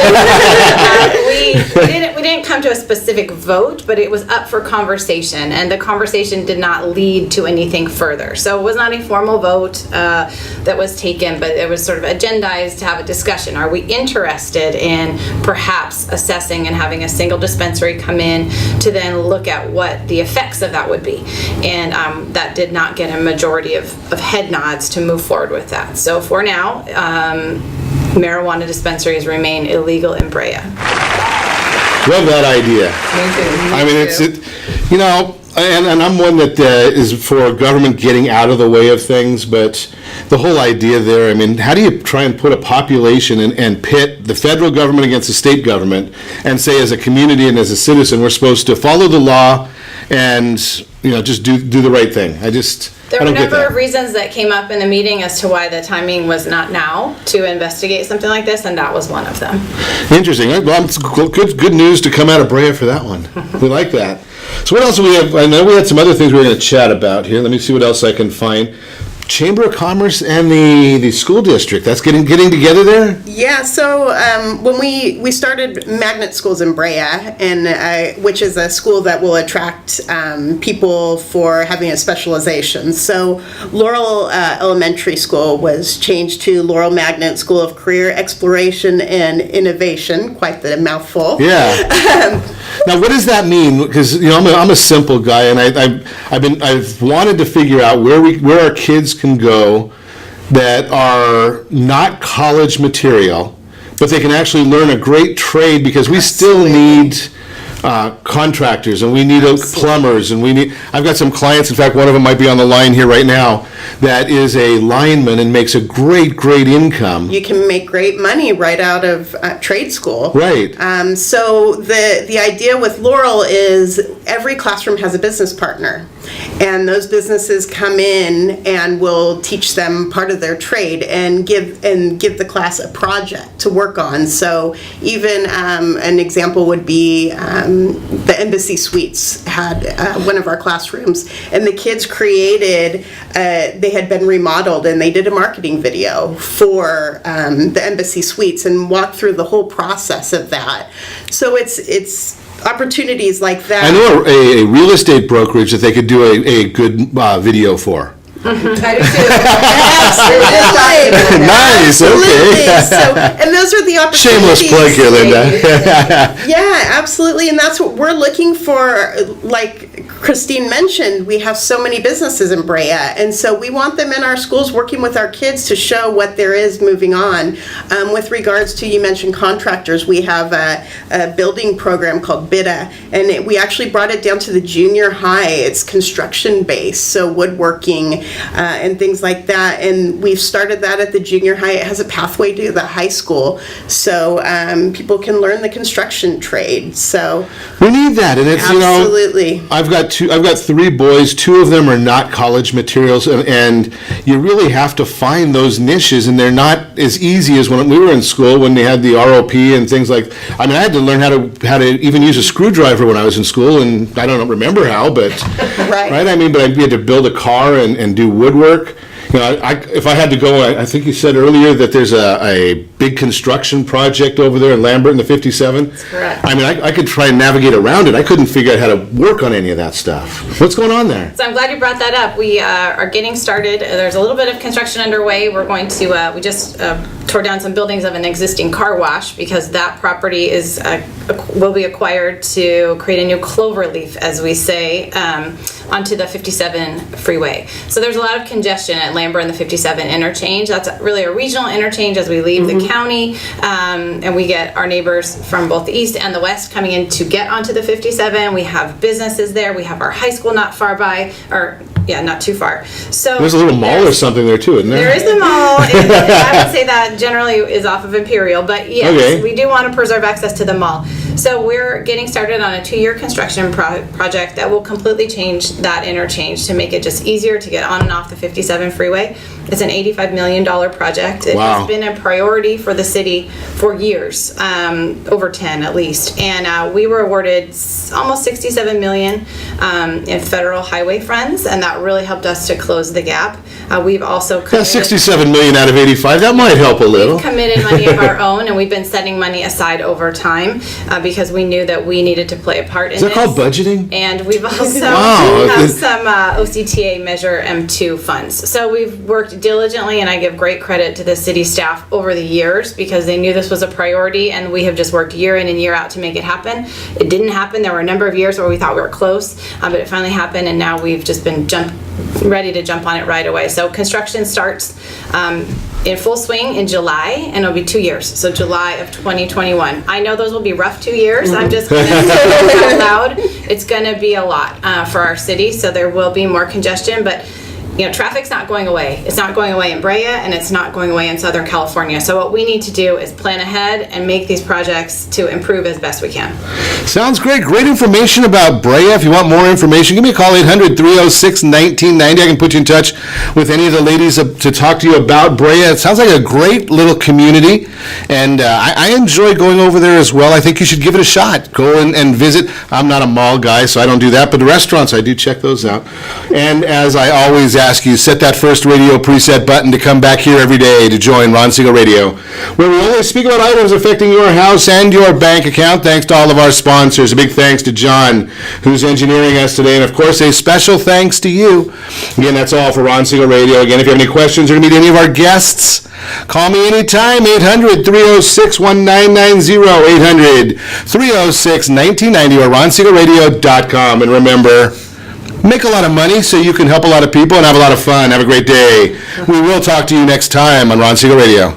We didn't come to a specific vote, but it was up for conversation, and the conversation did not lead to anything further. So it was not a formal vote that was taken, but it was sort of agendized to have a discussion. Are we interested in perhaps assessing and having a single dispensary come in to then look at what the effects of that would be? And that did not get a majority of head nods to move forward with that. So for now, marijuana dispensaries remain illegal in Brea. Love that idea. I mean, and I'm one that is for government getting out of the way of things, but the whole idea there, I mean, how do you try and put a population and pit the federal government against the state government and say as a community and as a citizen we're supposed to follow the law and just do the right thing? There were a number of reasons that came up in the meeting as to why the timing was not now to investigate something like this, and that was one of them. Interesting. Well, it's good news to come out of Brea for that one. We like that. So what else do we have? I know we had some other things we were going to chat about here. Let me see what else I can find. Chamber of Commerce and the school district, that's getting together there? Yeah, so when we started Magnet Schools in Brea, and which is a school that will attract people for having a specialization. So Laurel Elementary School was changed to Laurel Magnet School of Career Exploration and Innovation, quite the mouthful. Yeah. Now, what does that mean? Because I'm a simple guy, and I've wanted to figure out where our kids can go that are not college material, but they can actually learn a great trade, because we still need contractors, and we need plumbers, and I've got some clients, in fact one of them might be on the line here right now, that is a lineman and makes a great income. You can make great money right out of trade school. Right. So the idea with Laurel is every classroom has a business partner, and those businesses come in and will teach them part of their trade and give the class a project to work on. So even an example would be the Embassy Suites had one of our classrooms, and the kids created, they had been remodeled, and they did a marketing video for the Embassy Suites and walked through the whole process of that. So it's opportunities like that. I know a real estate brokerage that they could do a good video for. I do too. Nice. Okay. So, and those are the opportunities. Shameless plug here, Lynda. Yeah, absolutely, and that's what we're looking for. Like Christine mentioned, we have so many businesses in Brea, and so we want them in our schools working with our kids to show what there is moving on. With regards to, you mentioned contractors, we have a building program called BIDA, and we actually brought it down to the junior high. It's construction based, so woodworking and things like that. And we've started that at the junior high. It has a pathway to the high school, so people can learn the construction trade. So we need that, and it's absolutely. I've got 3 boys. 2 of them are not college materials, and you really have to find those niches, and they're not as easy as when we were in school when they had the ROP and things like. I mean, I had to learn how to even use a screwdriver when I was in school, and I don't remember how, but right. I mean, but we had to build a car and do woodwork. You know, if I had to go, I think you said earlier that there's a big construction project over there in Lambert in the 57. That's correct. I mean, I could try and navigate around it. I couldn't figure out how to work on any of that stuff. What's going on there? So I'm glad you brought that up. We are getting started. There's a little bit of construction underway. We're going to, we just tore down some buildings of an existing car wash because that property will be acquired to create a new clover leaf, as we say, onto the 57 freeway. So there's a lot of congestion at Lambert and the 57 interchange. That's really a regional interchange as we leave the county, and we get our neighbors from both the east and the west coming in to get onto the 57. We have businesses there. We have our high school not far by, or not too far. So there's a little mall or something there too, isn't there? There is a mall. I would say that generally is off of Imperial, but yes, we do want to preserve access to the mall. So we're getting started on a 2-year construction project that will completely change that interchange to make it just easier to get on and off the 57 freeway. It's an $85 million project. It has been a priority for the city for years, over 10 at least. And we were awarded almost $67 million in federal highway funds, and that really helped us to close the gap. We've also $67 million out of 85. That might help a little. We've committed money of our own, and we've been setting money aside over time because we knew that we needed to play a part in this. Is that called budgeting? And we've also have some OCTA Measure M2 funds. So we've worked diligently, and I give great credit to the city staff over the years because they knew this was a priority, and we have just worked year in and year out to make it happen. It didn't happen. There were a number of years where we thought we were close, but it finally happened, and now we've just been ready to jump on it right away. So construction starts in full swing in July, and it'll be 2 years, so July of 2021. I know those will be rough 2 years. I'm just going to say that out loud. It's going to be a lot for our city, so there will be more congestion, but traffic's not going away. It's not going away in Brea, and it's not going away in Southern California. So what we need to do is plan ahead and make these projects to improve as best we can. Sounds great. Great information about Brea. If you want more information, give me a call, 800-306-1990. I can put you in touch with any of the ladies to talk to you about Brea. It sounds like a great little community, and I enjoy going over there as well. I think you should give it a shot. Go and visit. I'm not a mall guy, so I don't do that, but the restaurants, I do check those out. And as I always ask you, set that first radio preset button to come back here every day to join Ron Siegel Radio, where we only speak about items affecting your house and your bank account. Thanks to all of our sponsors. A big thanks to John, who's engineering us today, and of course a special thanks to you. Again, that's all for Ron Siegel Radio. Again, if you have any questions or to meet any of our guests, call me anytime, 800-306-1990, 800-306-1990, or ronsiegelradio.com. And remember, make a lot of money so you can help a lot of people and have a lot of fun. Have a great day. We will talk to you next time on Ron Siegel Radio.